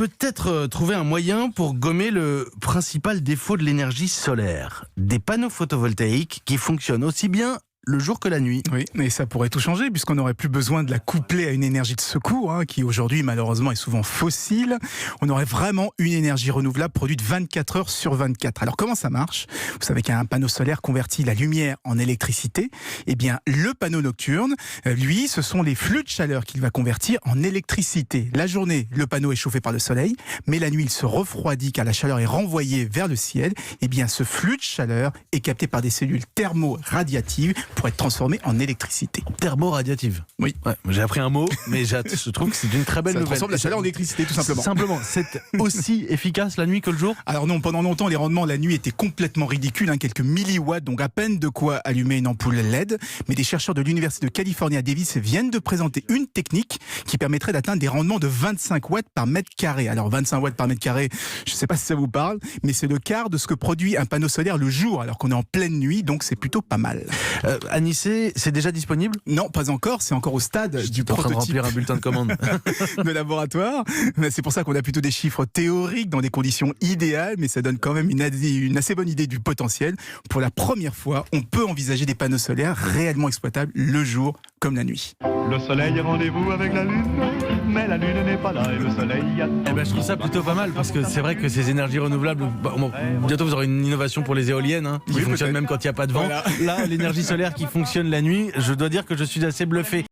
peut-être trouver un moyen pour gommer le principal défaut de l'énergie solaire. Des panneaux photovoltaïques qui fonctionnent aussi bien le jour que la nuit. Oui, mais ça pourrait tout changer puisqu'on n'aurait plus besoin de la coupler à une énergie de secours qui aujourd'hui malheureusement est souvent fossile. On aurait vraiment une énergie renouvelable produite 24 heures sur 24. Alors comment ça marche ? Vous savez qu'un panneau solaire convertit la lumière en électricité. Eh bien le panneau nocturne, lui, ce sont les flux de chaleur qu'il va convertir en électricité. La journée, le panneau est chauffé par le soleil, mais la nuit il se refroidit car la chaleur est renvoyée vers le ciel. Eh bien ce flux de chaleur est capté par des cellules thermo-radiatives pour être transformé en électricité. Thermo-radiative. Oui. Ouais, j'ai appris un mot, mais je trouve que c'est une très belle Ça nouvelle. transforme la chaleur en électricité, tout simplement. Simplement, c'est aussi efficace la nuit que le jour ? Alors non, pendant longtemps, les rendements la nuit étaient complètement ridicules, quelques milliwatts, donc à peine de quoi allumer une ampoule LED. Mais des chercheurs de l'Université de Californie à Davis viennent de présenter une technique qui permettrait d'atteindre des rendements de 25 watts par mètre carré. Alors 25 watts par mètre carré, je ne sais pas si ça vous parle, mais c'est le quart de ce que produit un panneau solaire le jour, alors qu'on est en pleine nuit, donc c'est plutôt pas mal. Nice, c'est déjà disponible ? Non, pas encore, c'est encore au stade du en train de prototype remplir un bulletin de commande. de laboratoire. C'est pour ça qu'on a plutôt des chiffres théoriques dans des conditions idéales, mais ça donne quand même une assez bonne idée du potentiel. Pour la première fois, on peut envisager des panneaux solaires réellement exploitables le jour comme la nuit. Le soleil est rendez-vous avec la lune, mais la lune n'est pas là et le soleil attend. Eh ben, je trouve ça plutôt pas mal parce que c'est vrai que ces énergies renouvelables, bientôt vous aurez une innovation pour les éoliennes qui fonctionnent même quand il n'y a pas de vent. Voilà. Là, l'énergie solaire qui fonctionne la nuit, je dois dire que je suis assez bluffé.